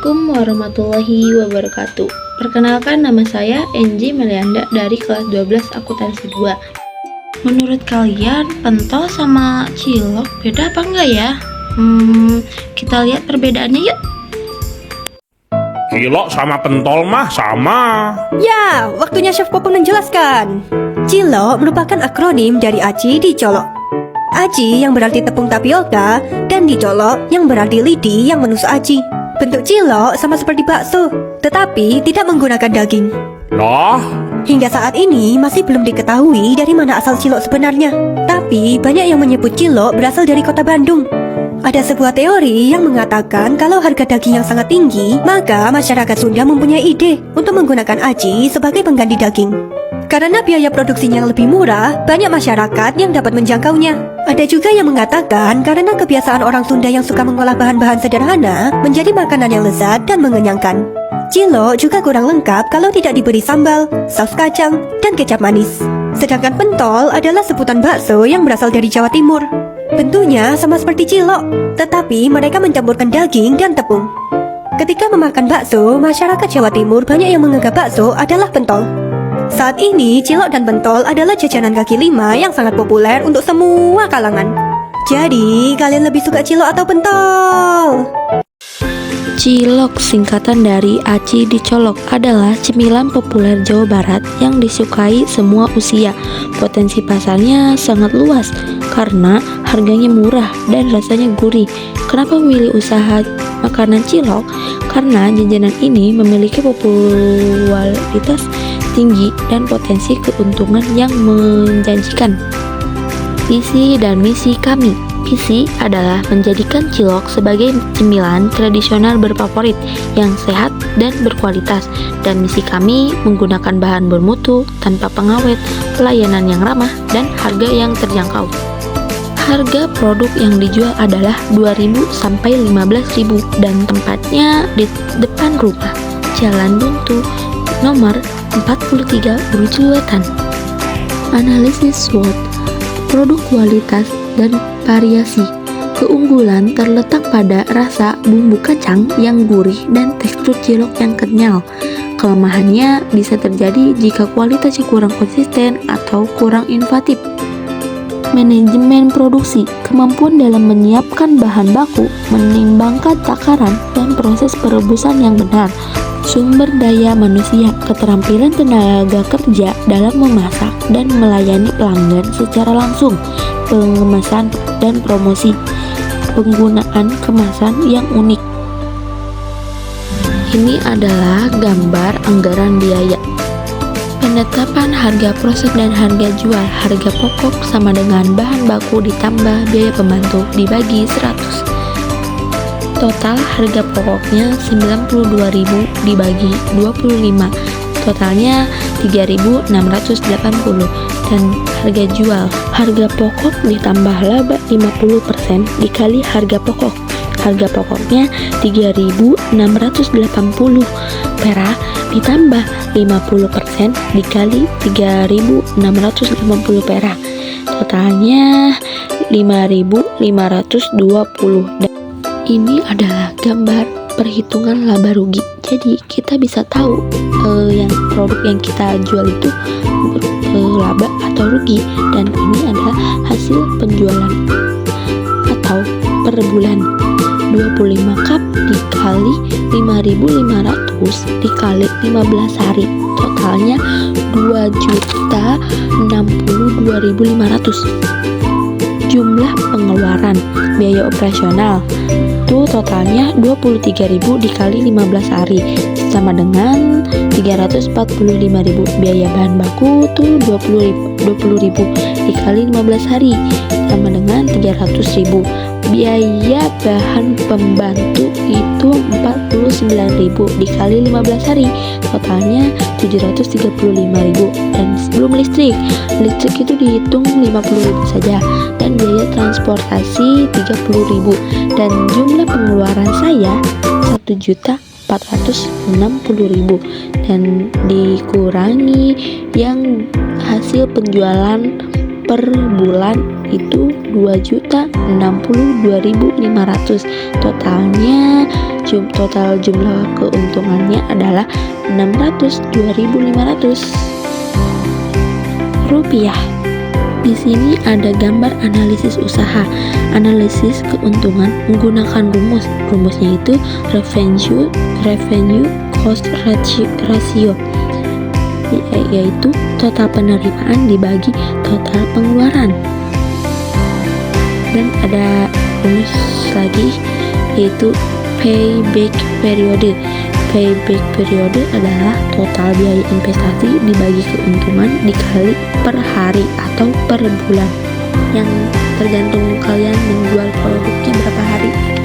Assalamualaikum warahmatullahi wabarakatuh. Perkenalkan, nama saya Enji Melianda dari kelas 12 akuntansi 2. Menurut kalian, pentol sama cilok beda apa enggak ya? Kita lihat perbedaannya yuk. Cilok sama pentol mah sama. Ya, waktunya Chef Popon menjelaskan. Cilok merupakan akronim dari aci dicolok. Aci yang berarti tepung tapioka dan dicolok yang berarti lidi yang menusuk aci. Bentuk cilok sama seperti bakso, tetapi tidak menggunakan daging. Lah, Hingga saat ini masih belum diketahui dari mana asal cilok sebenarnya. Tapi banyak yang menyebut cilok berasal dari kota Bandung. Ada sebuah teori yang mengatakan kalau harga daging yang sangat tinggi, maka masyarakat Sunda mempunyai ide untuk menggunakan aci sebagai pengganti daging. Karena biaya produksinya yang lebih murah, banyak masyarakat yang dapat menjangkaunya. Ada juga yang mengatakan karena kebiasaan orang Sunda yang suka mengolah bahan-bahan sederhana menjadi makanan yang lezat dan mengenyangkan. Cilok juga kurang lengkap kalau tidak diberi sambal, saus kacang, dan kecap manis. Sedangkan pentol adalah sebutan bakso yang berasal dari Jawa Timur. Bentuknya sama seperti cilok, tetapi mereka mencampurkan daging dan tepung. Ketika memakan bakso, masyarakat Jawa Timur banyak yang menganggap bakso adalah pentol. Saat ini, cilok dan pentol adalah jajanan kaki lima yang sangat populer untuk semua kalangan. Jadi, kalian lebih suka cilok atau pentol? Cilok, singkatan dari aci dicolok, adalah cemilan populer Jawa Barat yang disukai semua usia. Potensi pasarnya sangat luas karena harganya murah dan rasanya gurih. Kenapa memilih usaha makanan cilok? Karena jajanan ini memiliki popularitas tinggi dan potensi keuntungan yang menjanjikan. Visi dan misi kami. Visi adalah menjadikan cilok sebagai cemilan tradisional berfavorit yang sehat dan berkualitas. Dan misi kami menggunakan bahan bermutu, tanpa pengawet, pelayanan yang ramah, dan harga yang terjangkau. Harga produk yang dijual adalah 2.000 sampai 15.000 dan tempatnya di depan rumah, Jalan Buntu, nomor 43 Brujuwetan. Analisis SWOT, produk kualitas dan variasi. Keunggulan terletak pada rasa bumbu kacang yang gurih dan tekstur cilok yang kenyal. Kelemahannya bisa terjadi jika kualitasnya kurang konsisten atau kurang inovatif. Manajemen produksi, kemampuan dalam menyiapkan bahan baku, menimbangkan takaran, dan proses perebusan yang benar. Sumber daya manusia, keterampilan tenaga kerja dalam memasak dan melayani pelanggan secara langsung. Pengemasan dan promosi, penggunaan kemasan yang unik. Ini adalah gambar anggaran biaya. Penetapan harga proses dan harga jual. Harga pokok sama dengan bahan baku ditambah biaya pembantu dibagi 100. Total harga pokoknya 92.000 dibagi 25. Totalnya 3.680. Dan harga jual, harga pokok ditambah laba 50% dikali harga pokok. Harga pokoknya 3.680 perak ditambah 50% dikali 3.680 perak. Totalnya 5.520. Dan ini adalah gambar perhitungan laba rugi. Jadi kita bisa tahu yang produk yang kita jual itu laba atau rugi, dan ini adalah hasil penjualan atau per bulan. 25 cup dikali 5.500 dikali 15 hari, totalnya 2.062.500. Jumlah pengeluaran biaya operasional itu totalnya 23.000 dikali 15 hari sama dengan 345.000. Biaya bahan baku tuh 20.000 dikali 15 hari sama dengan 300.000. Biaya bahan pembantu itu 49.000 dikali 15 hari, totalnya 735.000. Dan sebelum listrik itu dihitung 50.000 saja, dan biaya transportasi 30.000. Dan jumlah pengeluaran saya 1.460.000, dan dikurangi yang hasil penjualan per bulan itu 2.000.000 62.500. Total jumlah keuntungannya adalah 602.500 rupiah. Di sini ada gambar analisis usaha. Analisis keuntungan menggunakan rumus. Rumusnya itu revenue cost ratio, yaitu total penerimaan dibagi total pengeluaran. Dan ada rumus lagi, yaitu payback period. Payback period adalah total biaya investasi dibagi keuntungan dikali per hari atau per bulan, yang tergantung kalian menjual produknya berapa hari.